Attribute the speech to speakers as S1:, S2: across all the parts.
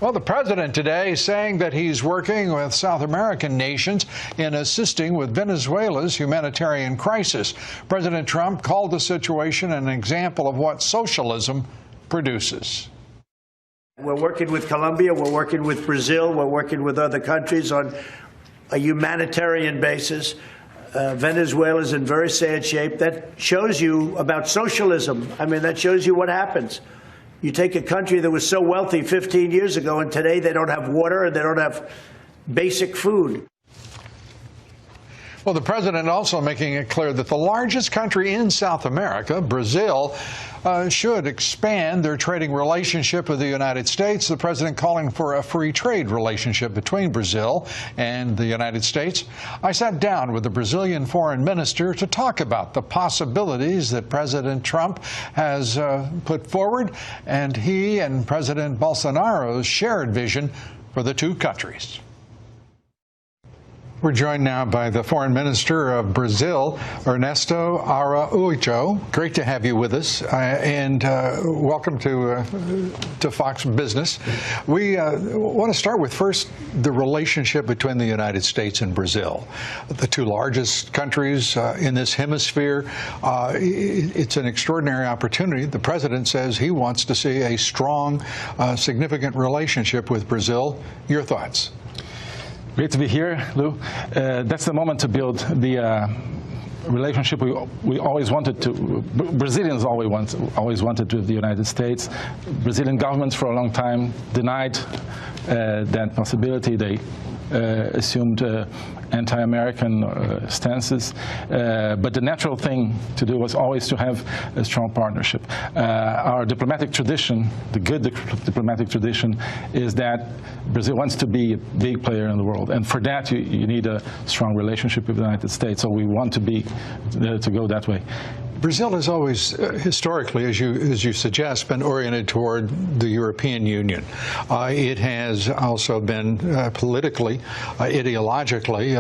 S1: Well, the president today saying that he's working with South American nations in assisting with Venezuela's humanitarian crisis. President Trump called the situation an example of what socialism produces.
S2: We're working with Colombia, we're working with Brazil, we're working with other countries on a humanitarian basis. Venezuela's in very sad shape. That shows you about socialism. I mean, that shows you what happens. You take a country that was so wealthy 15 years ago, and today they don't have water and they don't have basic food.
S1: Well, the president also making it clear that the largest country in South America, Brazil, should expand their trading relationship with the United States. The president calling for a free trade relationship between Brazil and the United States. I sat down with the Brazilian foreign minister to talk about the possibilities that President Trump has put forward, and he and President Bolsonaro's shared vision for the two countries. We're joined now by the Foreign Minister of Brazil, Ernesto Araujo. Great to have you with us, and welcome to Fox Business. We want to start with first the relationship between the United States and Brazil, the two largest countries in this hemisphere. It's an extraordinary opportunity. The president says he wants to see a strong, significant relationship with Brazil. Your thoughts?
S3: Great to be here, Lou. That's the moment to build the relationship we always wanted to. Brazilians always wanted with the United States. Brazilian governments for a long time denied that possibility. They assumed anti-American stances, but the natural thing to do was always to have a strong partnership. Our diplomatic tradition, the good diplomatic tradition, is that Brazil wants to be a big player in the world, and for that you need a strong relationship with the United States. So we want to go that way.
S1: Brazil has always, historically, as you suggest, been oriented toward the European Union. It has also been politically, ideologically,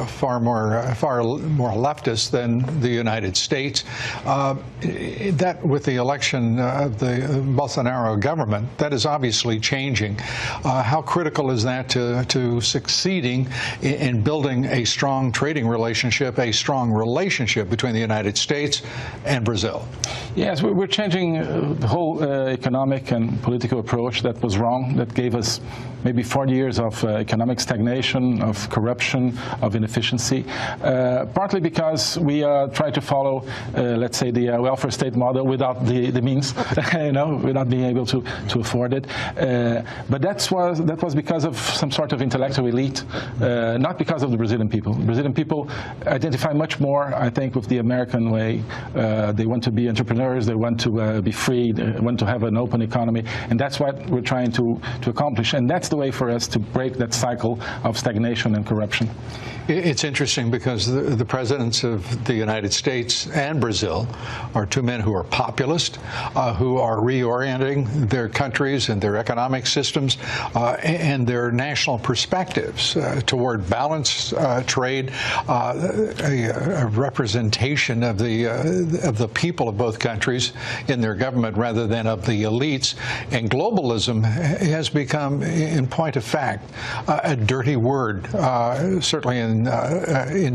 S1: far more leftist than the United States. That, with the election of the Bolsonaro government, that is obviously changing. How critical is that to succeeding in building a strong trading relationship, a strong relationship between the United States and Brazil?
S3: Yes, we're changing the whole economic and political approach that was wrong, that gave us maybe 40 years of economic stagnation, of corruption, of inefficiency, partly because we try to follow, let's say, the welfare state model without the means, without being able to afford it. But that was because of some sort of intellectual elite, not because of the Brazilian people. Brazilian people identify much more, I think, with the American way. They want to be entrepreneurs, they want to be free, they want to have an open economy, and that's what we're trying to accomplish. And that's the way for us to break that cycle of stagnation and corruption.
S1: It's interesting because the presidents of the United States and Brazil are two men who are populist, who are reorienting their countries and their economic systems and their national perspectives toward balanced trade, a representation of the people of both countries in their government rather than of the elites. And globalism has become, in point of fact, a dirty word, certainly in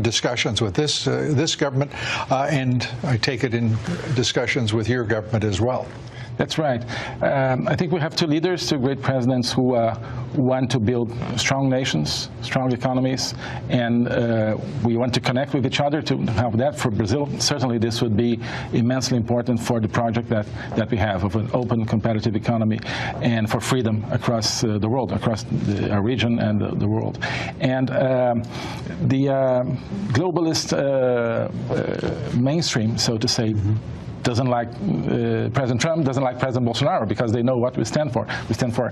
S1: discussions with this government, and I take it in discussions with your government as well.
S3: That's right. I think we have two leaders, two great presidents who want to build strong nations, strong economies, and we want to connect with each other to have that. For Brazil, certainly this would be immensely important for the project that we have of an open, competitive economy and for freedom across the world, across our region and the world. And the globalist mainstream, so to say, doesn't like President Trump, doesn't like President Bolsonaro, because they know what we stand for. We stand for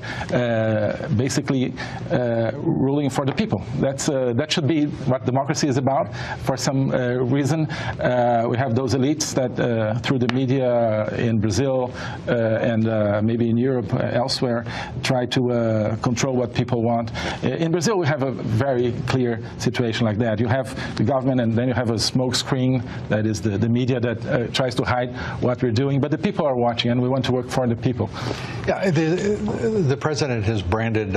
S3: basically ruling for the people. That should be what democracy is about. For some reason, we have those elites that through the media in Brazil and maybe in Europe, elsewhere, try to control what people want. In Brazil, we have a very clear situation like that. You have the government, and then you have a smoke screen that is the media that tries to hide what we're doing, but the people are watching, and we want to work for the people.
S1: Yeah, the president has branded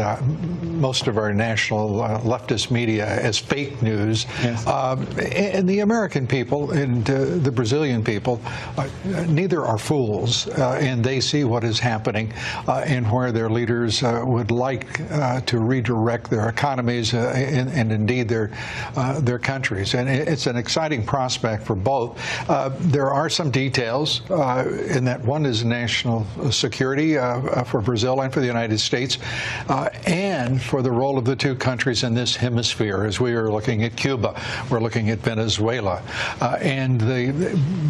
S1: most of our national leftist media as fake news.
S3: Yes.
S1: And the American people and the Brazilian people, neither are fools, and they see what is happening and where their leaders would like to redirect their economies and indeed their countries. And it's an exciting prospect for both. There are some details in that. One is national security for Brazil and for the United States, and for the role of the two countries in this hemisphere. As we are looking at Cuba, we're looking at Venezuela, and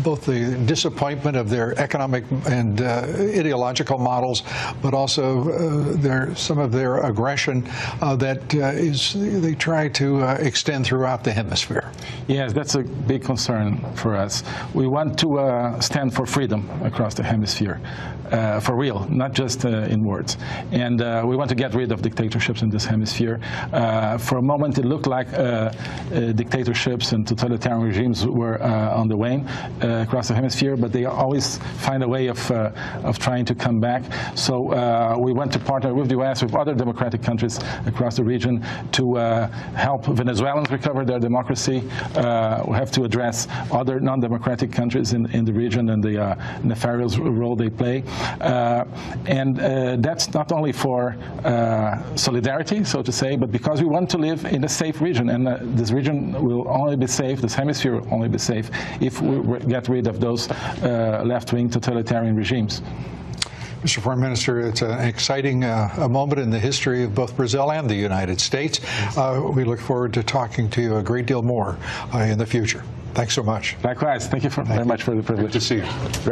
S1: both the disappointment of their economic and ideological models, but also some of their aggression that they try to extend throughout the hemisphere.
S3: Yes, that's a big concern for us. We want to stand for freedom across the hemisphere, for real, not just in words. And we want to get rid of dictatorships in this hemisphere. For a moment, it looked like dictatorships and totalitarian regimes were on the wane across the hemisphere, but they always find a way of trying to come back. So we want to partner with the U.S., with other democratic countries across the region to help Venezuelans recover their democracy. We have to address other non-democratic countries in the region and the nefarious role they play. And that's not only for solidarity, so to say, but because we want to live in a safe region. And this region will only be safe, this hemisphere will only be safe, if we get rid of those left-wing totalitarian regimes.
S1: Mr. Foreign Minister, it's an exciting a moment in the history of both Brazil and the United States. We look forward to talking to you a great deal more in the future. Thanks so much.
S3: Likewise. Thank you very much for the privilege.
S1: Good to see you.
S3: Great.